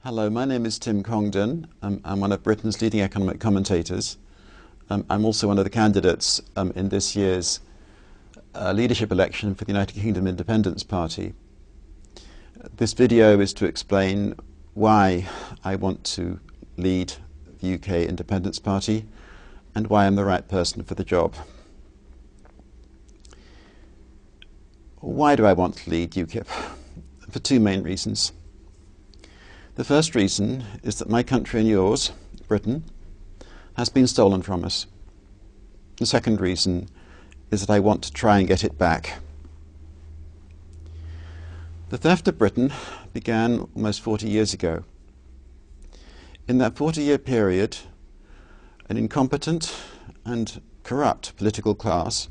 Hello, my name is Tim Congdon. I'm one of Britain's leading economic commentators. I'm also one of the candidates in this year's leadership election for the United Kingdom Independence Party. This video is to explain why I want to lead the UK Independence Party and why I'm the right person for the job. Why do I want to lead UKIP? For two main reasons. The first reason is that my country and yours, Britain, has been stolen from us. The second reason is that I want to try and get it back. The theft of Britain began almost 40 years ago. In that 40-year period, an incompetent and corrupt political class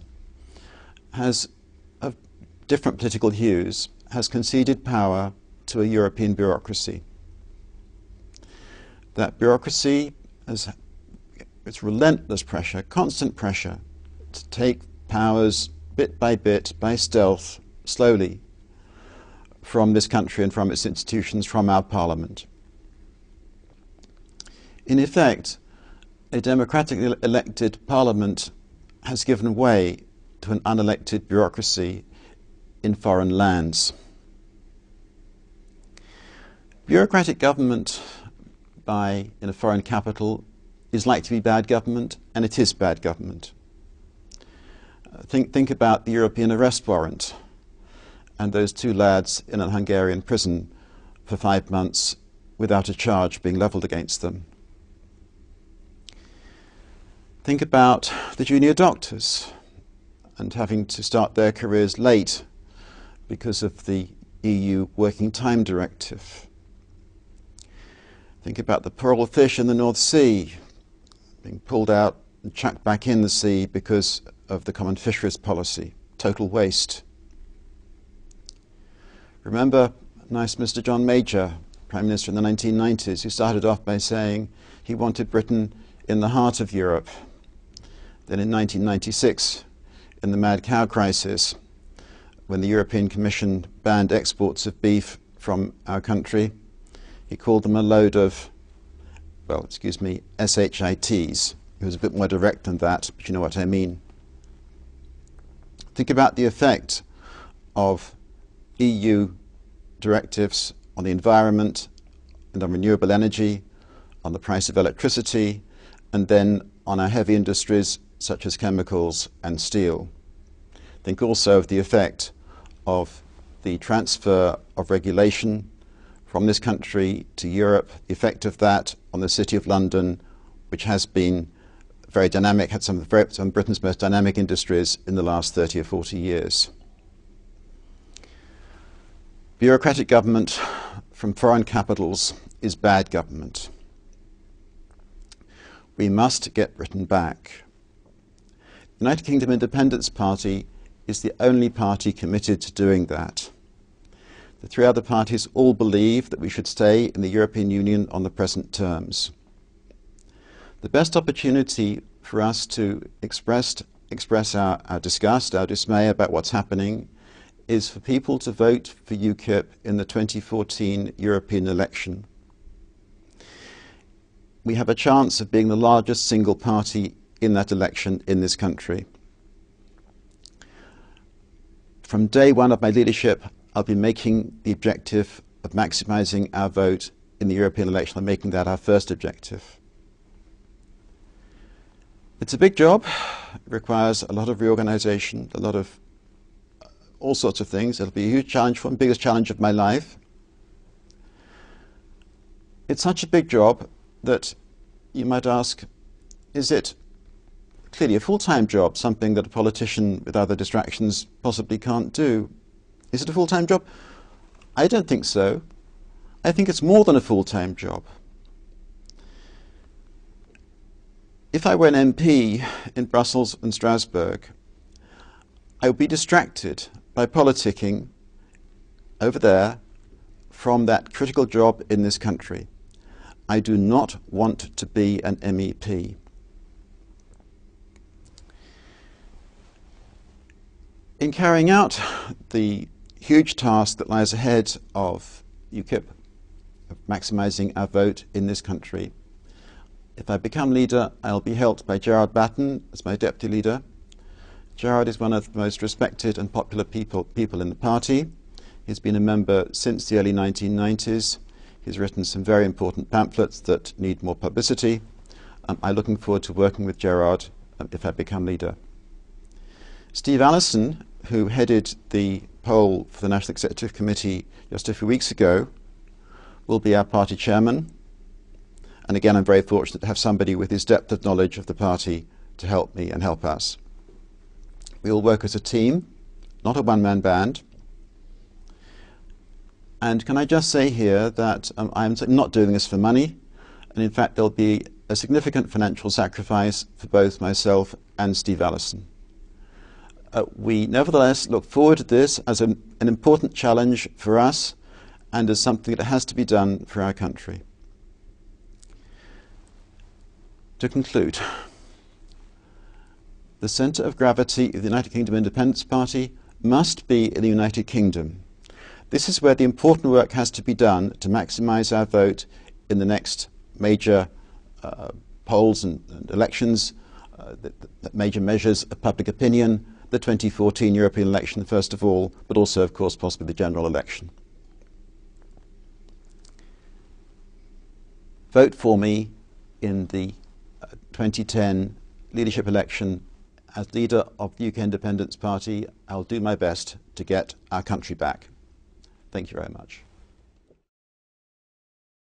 of different political hues has conceded power to a European bureaucracy. That bureaucracy has its relentless pressure, constant pressure, to take powers bit, by stealth, slowly, from this country and from its institutions, from our parliament. In effect, a democratically elected parliament has given way to an unelected bureaucracy in foreign lands. Bureaucratic government in a foreign capital is like to be bad government, and it is bad government. Think about the European arrest warrant and those two lads in a Hungarian prison for 5 months without a charge being levelled against them. Think about the junior doctors and having to start their careers late because of the EU Working Time Directive. Think about the pearl fish in the North Sea being pulled out and chucked back in the sea because of the common fisheries policy. Total waste. Remember nice Mr. John Major, Prime Minister in the 1990s, who started off by saying he wanted Britain in the heart of Europe. Then in 1996, in the mad cow crisis, when the European Commission banned exports of beef from our country, he called them a load of, SHITs. He was a bit more direct than that, but you know what I mean. Think about the effect of EU directives on the environment and on renewable energy, on the price of electricity, and then on our heavy industries such as chemicals and steel. Think also of the effect of the transfer of regulation from this country to Europe, the effect of that on the City of London, which has been very dynamic, had some of Britain's most dynamic industries in the last 30 or 40 years. Bureaucratic government from foreign capitals is bad government. We must get Britain back. The United Kingdom Independence Party is the only party committed to doing that. The three other parties all believe that we should stay in the European Union on the present terms. The best opportunity for us to express our disgust, our dismay about what's happening, is for people to vote for UKIP in the 2014 European election. We have a chance of being the largest single party in that election in this country. From day one of my leadership, I'll be making the objective of maximising our vote in the European election. I'm making that our first objective. It's a big job. It requires a lot of reorganisation, a lot of all sorts of things. It'll be a huge challenge for me, the biggest challenge of my life. It's such a big job that you might ask, is it clearly a full-time job, something that a politician with other distractions possibly can't do? Is it a full-time job? I don't think so. I think it's more than a full-time job. If I were an MP in Brussels and Strasbourg, I would be distracted by politicking over there from that critical job in this country. I do not want to be an MEP. In carrying out the huge task that lies ahead of UKIP of maximising our vote in this country. If I become leader, I'll be helped by Gerard Batten as my deputy leader. Gerard is one of the most respected and popular people in the party. He's been a member since the early 1990s. He's written some very important pamphlets that need more publicity. I'm looking forward to working with Gerard if I become leader. Steve Allison, who headed the poll for the National Executive Committee just a few weeks ago, will be our party chairman. And again, I'm very fortunate to have somebody with his depth of knowledge of the party to help me and help us. We all work as a team, not a one-man band. And can I just say here that I'm not doing this for money, and in fact there'll be a significant financial sacrifice for both myself and Steve Allison. We nevertheless look forward to this as an important challenge for us and as something that has to be done for our country. To conclude, the centre of gravity of the United Kingdom Independence Party must be in the United Kingdom. This is where the important work has to be done to maximise our vote in the next major polls and elections, the major measures of public opinion, the 2014 European election first of all, but also, of course, possibly the general election. Vote for me in the 2010 leadership election. As leader of the UK Independence Party, I'll do my best to get our country back. Thank you very much.